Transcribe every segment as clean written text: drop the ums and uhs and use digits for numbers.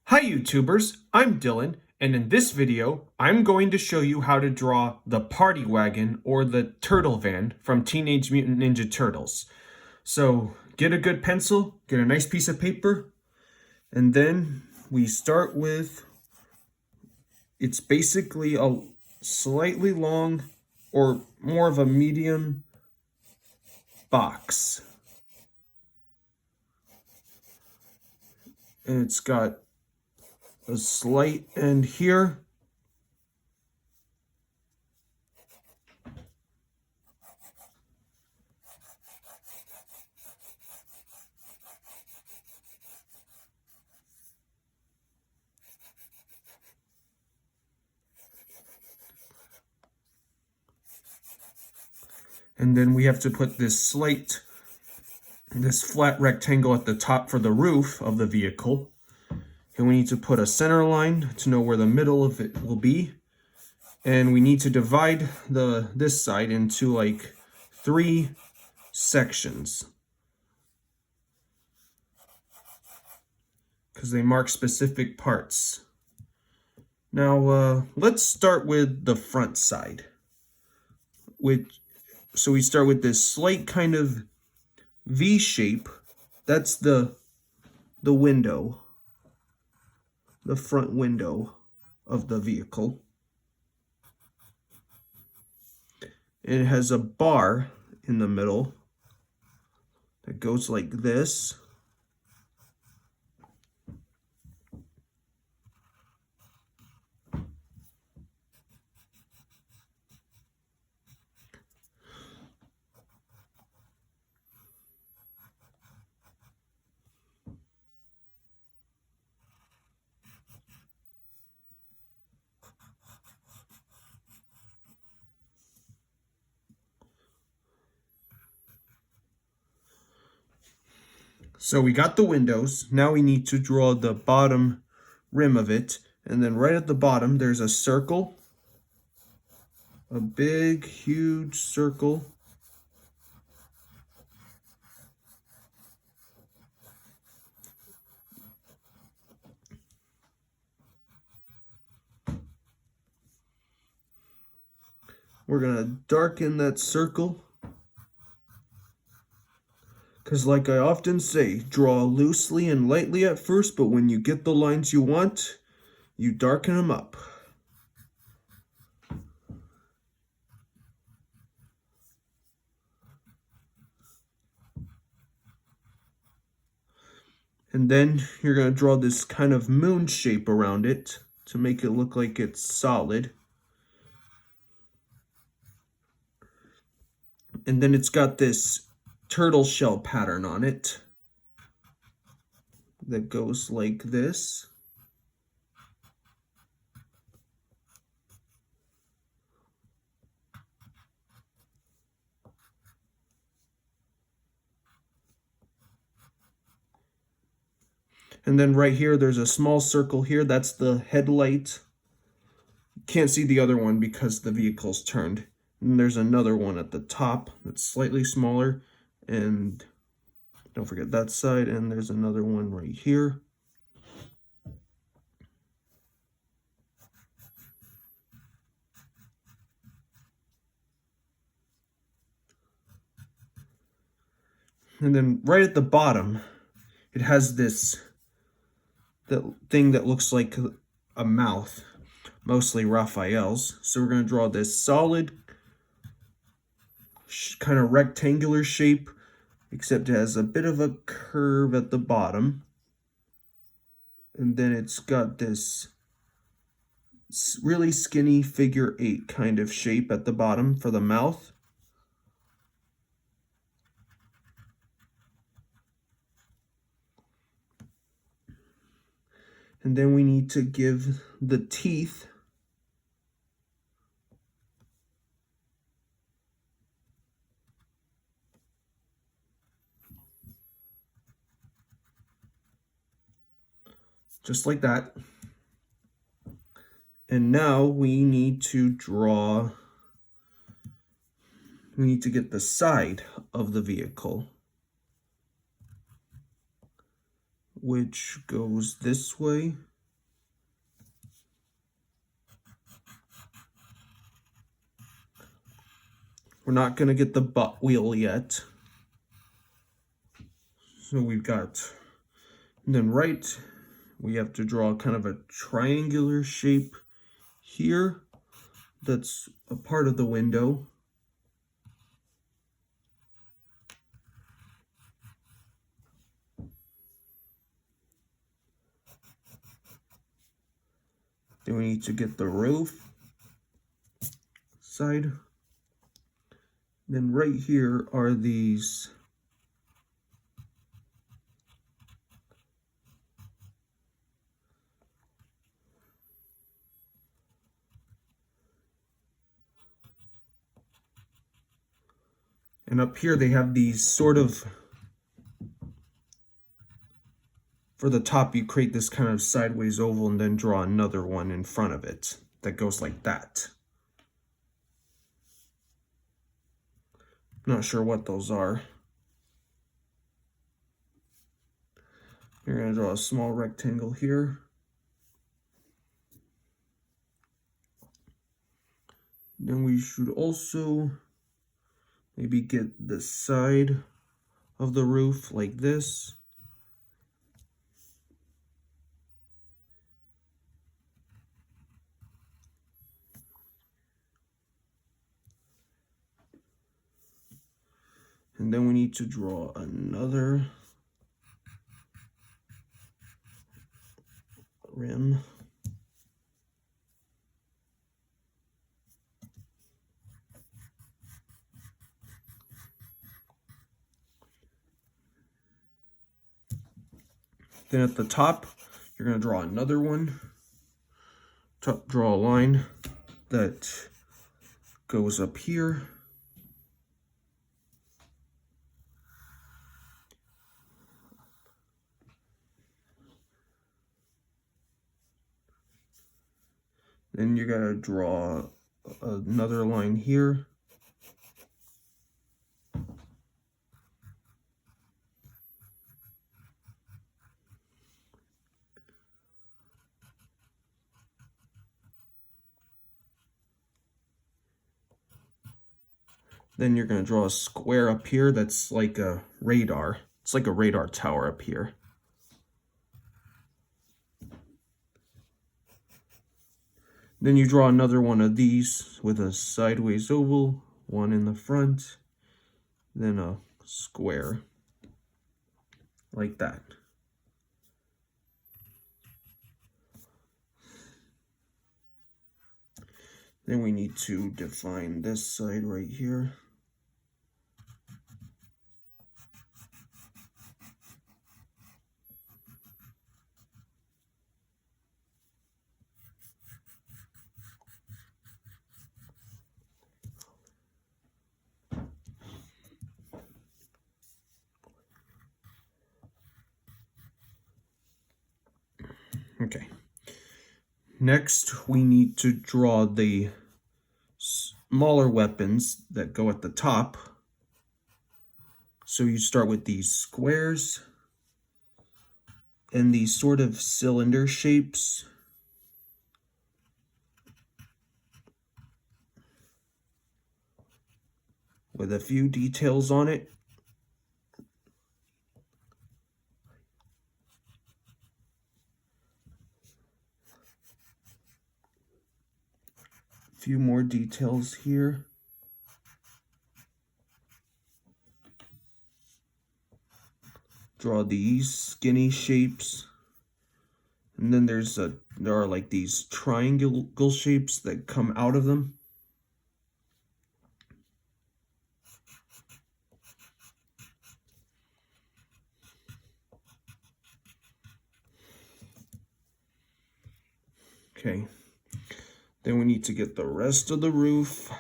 Hi YouTubers, I'm Dylan, and in this video, I'm going to show you how to draw the Party Wagon or the Turtle Van from Teenage Mutant Ninja Turtles. So get a good pencil, get a nice piece of paper, and then we start with, it's basically a slightly long or more of a medium box. And it's got a slight end here. And then we have to put this flat rectangle at the top for the roof of the vehicle. And we need to put a center line to know where the middle of it will be. And we need to divide this side into like 3 sections, because they mark specific parts. Now let's start with the front side. So we start with this slight kind of V shape. That's the window, the front window of the vehicle. And it has a bar in the middle that goes like this. So we got the windows. Now we need to draw the bottom rim of it. And then right at the bottom, there's a circle. A big, huge circle. We're going to darken that circle. Because like I often say, draw loosely and lightly at first, but when you get the lines you want, you darken them up. And then you're going to draw this kind of moon shape around it to make it look like it's solid. And then it's got this turtle shell pattern on it that goes like this. And then right here, there's a small circle here. That's the headlight. Can't see the other one because the vehicle's turned. And there's another one at the top that's slightly smaller. And don't forget that side. And there's another one right here. And then right at the bottom, it has that thing that looks like a mouth, mostly Raphael's. So we're going to draw this solid kind of rectangular shape, except it has a bit of a curve at the bottom. And then it's got this really skinny figure 8 kind of shape at the bottom for the mouth. And then we need to give the teeth just like that. And now we need to get the side of the vehicle, which goes this way. We're not going to get the butt wheel yet. So we've got, and then we have to draw kind of a triangular shape here. That's a part of the window. Then we need to get the roof side. Then right here are these and up here they have these sort of, for the top you create this kind of sideways oval and then draw another one in front of it that goes like that. Not sure what those are. You're going to draw a small rectangle here. Then we should also maybe get the side of the roof like this. And then we need to draw another rim. Then at the top, you're going to draw another one. Draw a line that goes up here. Then you're going to draw another line here. Then you're going to draw a square up here that's like a radar. It's like a radar tower up here. Then you draw another one of these with a sideways oval, one in the front, then a square, like that. Then we need to define this side right here. Okay. Next, we need to draw the smaller weapons that go at the top. So you start with these squares and these sort of cylinder shapes. With a few details on it. A few more details here. Draw these skinny shapes. And then there are like these triangle shapes that come out of them. Okay, then we need to get the rest of the roof.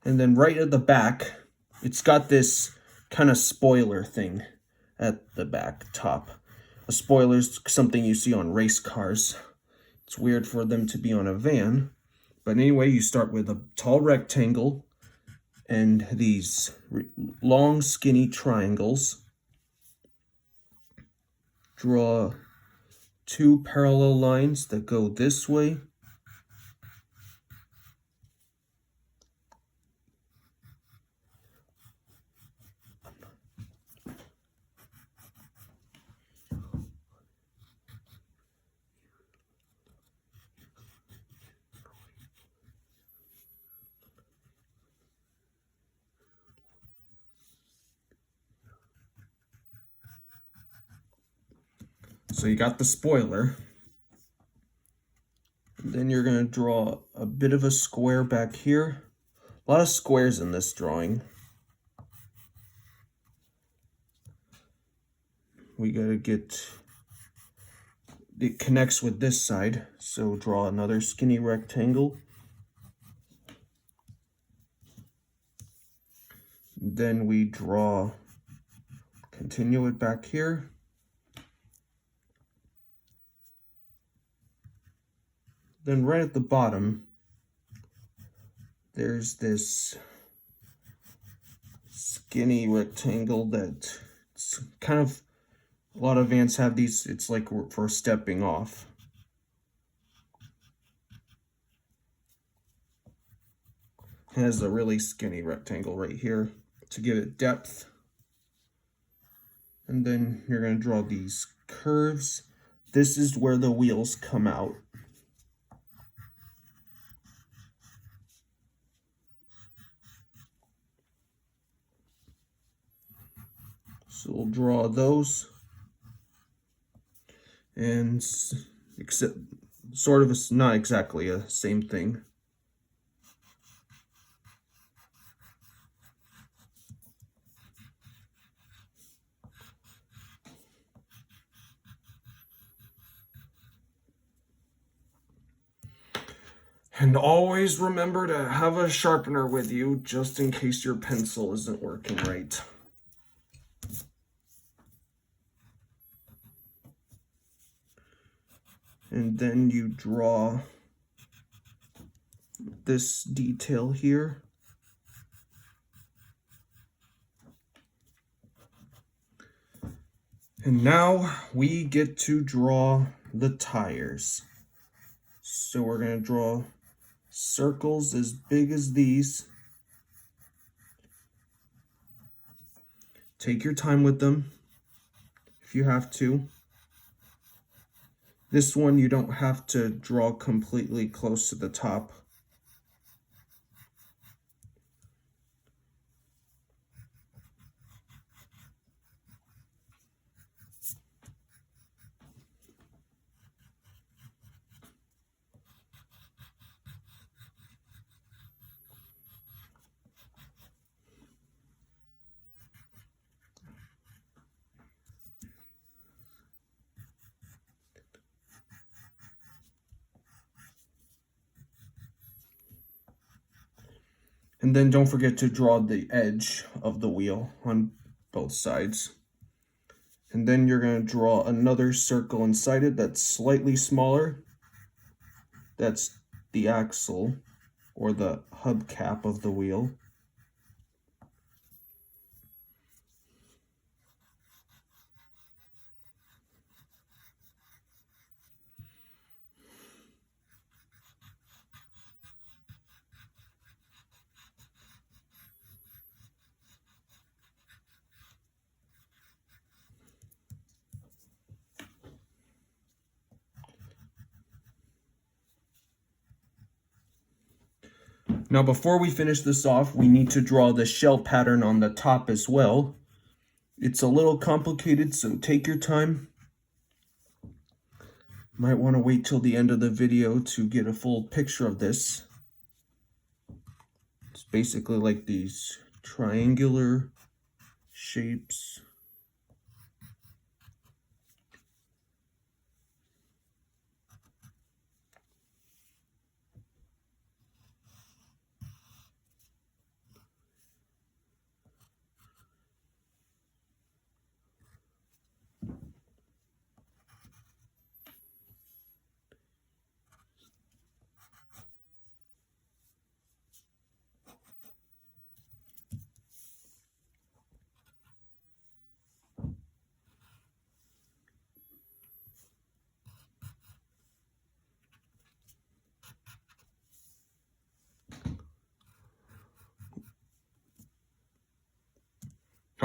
And then right at the back, it's got this kind of spoiler thing. at the back top. A spoiler is something you see on race cars. It's weird for them to be on a van. But anyway, you start with a tall rectangle and these long skinny triangles. Draw 2 parallel lines that go this way. So you got the spoiler. And then you're going to draw a bit of a square back here. A lot of squares in this drawing. We got to get, it connects with this side. So draw another skinny rectangle. Then we draw, continue it back here. Then right at the bottom, there's this skinny rectangle that it's kind of, a lot of vans have these, it's like for stepping off. It has a really skinny rectangle right here to give it depth. And then you're going to draw these curves. This is where the wheels come out. So we'll draw those, and except sort of not exactly a same thing. And always remember to have a sharpener with you just in case your pencil isn't working right. And then you draw this detail here. And now we get to draw the tires. So we're going to draw circles as big as these. Take your time with them if you have to. This one you don't have to draw completely close to the top. And then don't forget to draw the edge of the wheel on both sides. And then you're going to draw another circle inside it that's slightly smaller. That's the axle or the hubcap of the wheel. Now before we finish this off, we need to draw the shell pattern on the top as well. It's a little complicated, so take your time. Might want to wait till the end of the video to get a full picture of this. It's basically like these triangular shapes.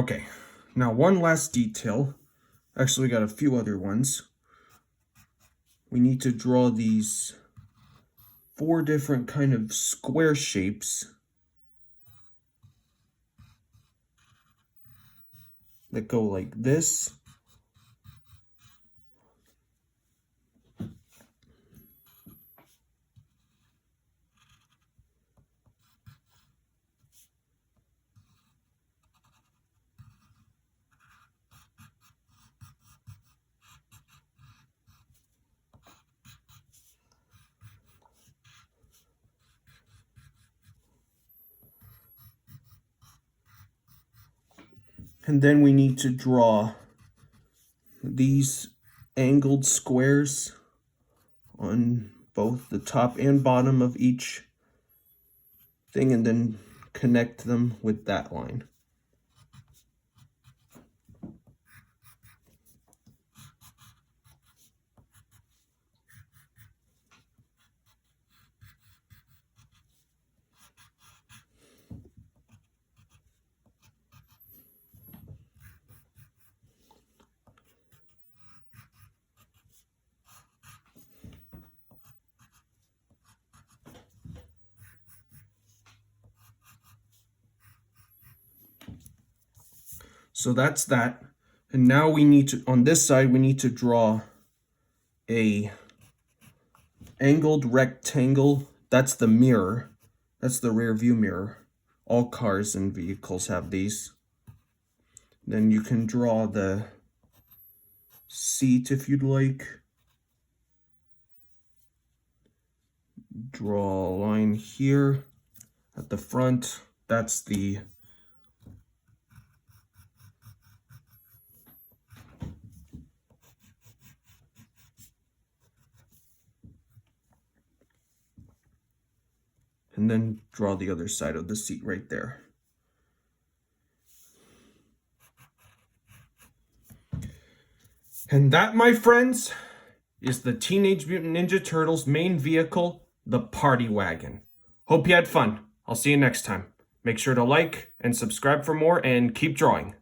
Okay, now one last detail. Actually, we got a few other ones. We need to draw these 4 different kind of square shapes that go like this. And then we need to draw these angled squares on both the top and bottom of each thing, and then connect them with that line. So that's that. And now we need to, on this side, we need to draw a angled rectangle. That's the mirror. That's the rear view mirror. All cars and vehicles have these. Then you can draw the seat if you'd like. Draw a line here at the front. That's the and then draw the other side of the seat right there. And that, my friends, is the Teenage Mutant Ninja Turtles main vehicle, the Party Wagon. Hope you had fun. I'll see you next time. Make sure to like and subscribe for more, and keep drawing.